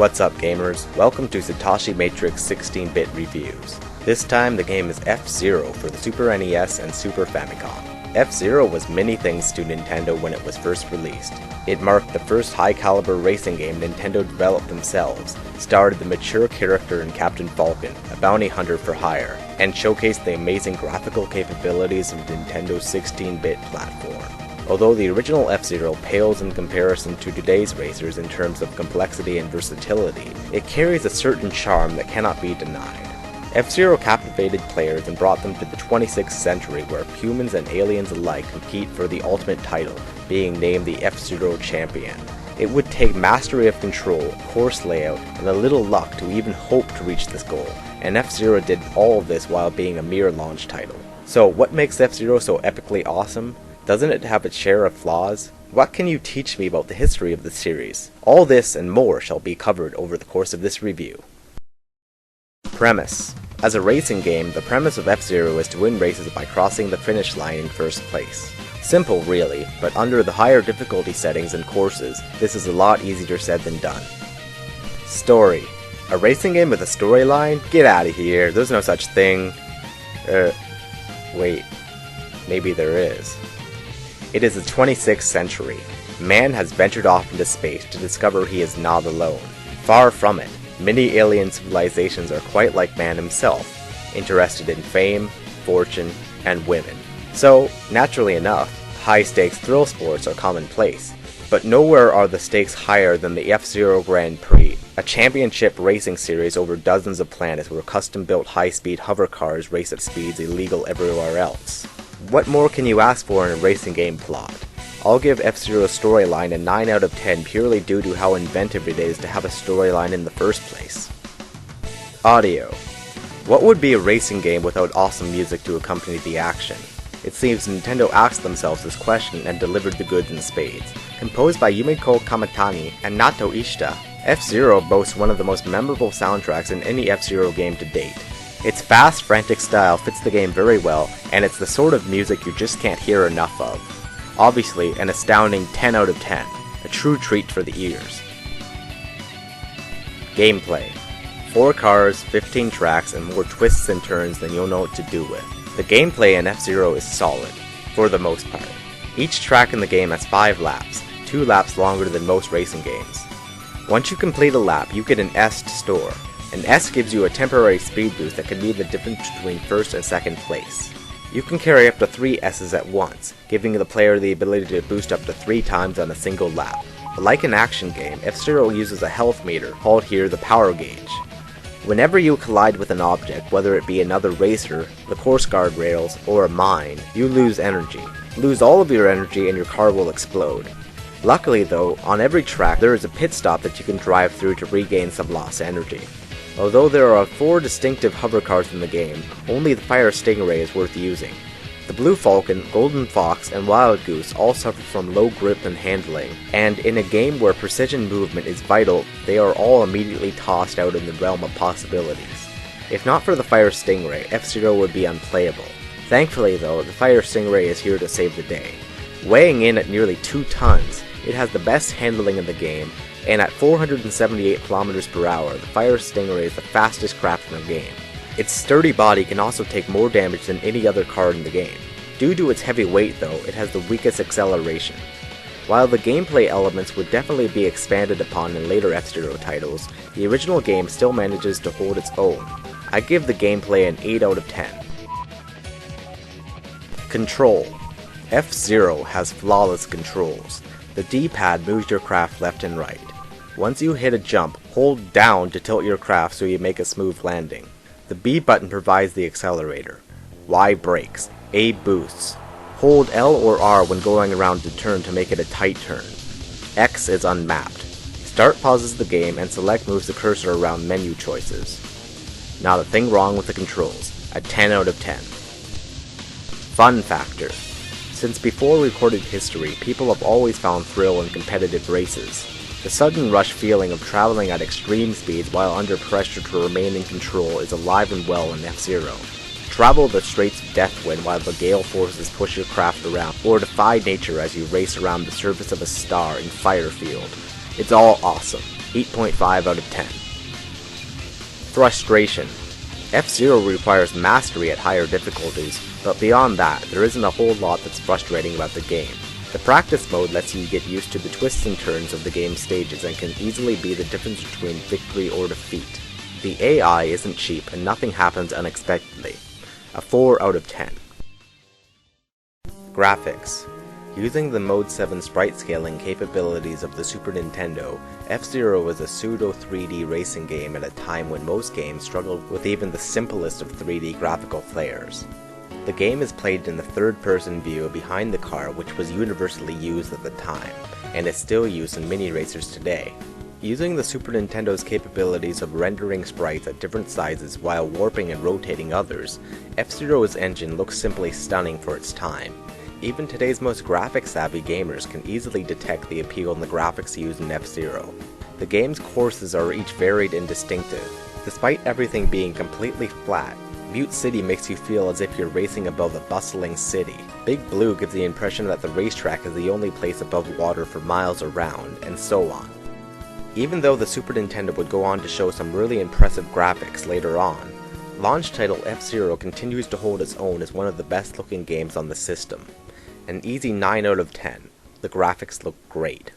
What's up gamers, welcome to Satoshi Matrix 16-bit reviews. This time the game is F-Zero for the Super NES and Super Famicom. F-Zero was many things to Nintendo when it was first released. It marked the first high-caliber racing game Nintendo developed themselves, starred the mature character in Captain Falcon, a bounty hunter for hire, and showcased the amazing graphical capabilities of Nintendo's 16-bit platform. Although the original F-Zero pales in comparison to today's racers in terms of complexity and versatility, it carries a certain charm that cannot be denied. F-Zero captivated players and brought them to the 26th century where humans and aliens alike compete for the ultimate title, being named the F-Zero Champion. It would take mastery of control, course layout, and a little luck to even hope to reach this goal, and F-Zero did all of this while being a mere launch title. So what makes F-Zero so epically awesome? Doesn't it have its share of flaws? What can you teach me about the history of the series? All this and more shall be covered over the course of this review. Premise. As a racing game, the premise of F-Zero is to win races by crossing the finish line in first place. Simple really, but under the higher difficulty settings and courses, this is a lot easier said than done. Story. A racing game with a storyline? Get out of here, there's no such thing. Wait, maybe there is. It is the 26th century. Man has ventured off into space to discover he is not alone. Far from it. Many alien civilizations are quite like man himself, interested in fame, fortune, and women. So, naturally enough, high-stakes thrill sports are commonplace. But nowhere are the stakes higher than the F-Zero Grand Prix, a championship racing series over dozens of planets where custom-built high-speed hover cars race at speeds illegal everywhere else. What more can you ask for in a racing game plot? I'll give F-Zero's storyline a 9 out of 10 purely due to how inventive it is to have a storyline in the first place. Audio. What would be a racing game without awesome music to accompany the action? It seems Nintendo asked themselves this question and delivered the goods in spades. Composed by Yumiko Kamatani and Nato Ishita, F-Zero boasts one of the most memorable soundtracks in any F-Zero game to date. Its fast, frantic style fits the game very well, and it's the sort of music you just can't hear enough of. Obviously, an astounding 10 out of 10, a true treat for the ears. Gameplay. 4 cars, 15 tracks, and more twists and turns than you'll know what to do with. The gameplay in F-Zero is solid, for the most part. Each track in the game has 5 laps, 2 laps longer than most racing games. Once you complete a lap, you get an S to store. An S gives you a temporary speed boost that can be the difference between first and second place. You can carry up to 3 S's at once, giving the player the ability to boost up to 3 times on a single lap. Like an action game, F-Zero uses a health meter, called here the power gauge. Whenever you collide with an object, whether it be another racer, the course guardrails, or a mine, you lose energy. Lose all of your energy and your car will explode. Luckily though, on every track there is a pit stop that you can drive through to regain some lost energy. Although there are 4 distinctive hover cars in the game, only the Fire Stingray is worth using. The Blue Falcon, Golden Fox, and Wild Goose all suffer from low grip and handling, and in a game where precision movement is vital, they are all immediately tossed out in the realm of possibilities. If not for the Fire Stingray, F-Zero would be unplayable. Thankfully though, the Fire Stingray is here to save the day. Weighing in at nearly 2 tons, it has the best handling in the game, and at 478 km per hour, the Fire Stingray is the fastest craft in the game. Its sturdy body can also take more damage than any other car in the game. Due to its heavy weight though, it has the weakest acceleration. While the gameplay elements would definitely be expanded upon in later F-Zero titles, the original game still manages to hold its own. I give the gameplay an 8 out of 10. Control. F-Zero has flawless controls. The D-pad moves your craft left and right. Once you hit a jump, hold down to tilt your craft so you make a smooth landing. The B button provides the accelerator. Y brakes. A boosts. Hold L or R when going around the turn to make it a tight turn. X is unmapped. Start pauses the game and select moves the cursor around menu choices. Not a thing wrong with the controls. A 10 out of 10. Fun factor. Since before recorded history, people have always found thrill in competitive races. The sudden rush feeling of traveling at extreme speeds while under pressure to remain in control is alive and well in F-Zero. Travel the Straits of Deathwind while the gale forces push your craft around, or defy nature as you race around the surface of a star in Firefield. It's all awesome. 8.5 out of 10. Frustration. F-Zero requires mastery at higher difficulties, but beyond that, there isn't a whole lot that's frustrating about the game. The practice mode lets you get used to the twists and turns of the game's stages and can easily be the difference between victory or defeat. The AI isn't cheap and nothing happens unexpectedly. A 4 out of 10. Graphics. Using the Mode 7 sprite scaling capabilities of the Super Nintendo, F-Zero is a pseudo 3D racing game at a time when most games struggled with even the simplest of 3D graphical flares. The game is played in the third-person view behind the car, which was universally used at the time, and is still used in mini racers today. Using the Super Nintendo's capabilities of rendering sprites at different sizes while warping and rotating others, F-Zero's engine looks simply stunning for its time. Even today's most graphic-savvy gamers can easily detect the appeal in the graphics used in F-Zero. The game's courses are each varied and distinctive. Despite everything being completely flat, Mute City makes you feel as if you're racing above a bustling city. Big Blue gives the impression that the racetrack is the only place above water for miles around, and so on. Even though the Super Nintendo would go on to show some really impressive graphics later on, launch title F-Zero continues to hold its own as one of the best looking games on the system. An easy 9 out of 10. The graphics look great.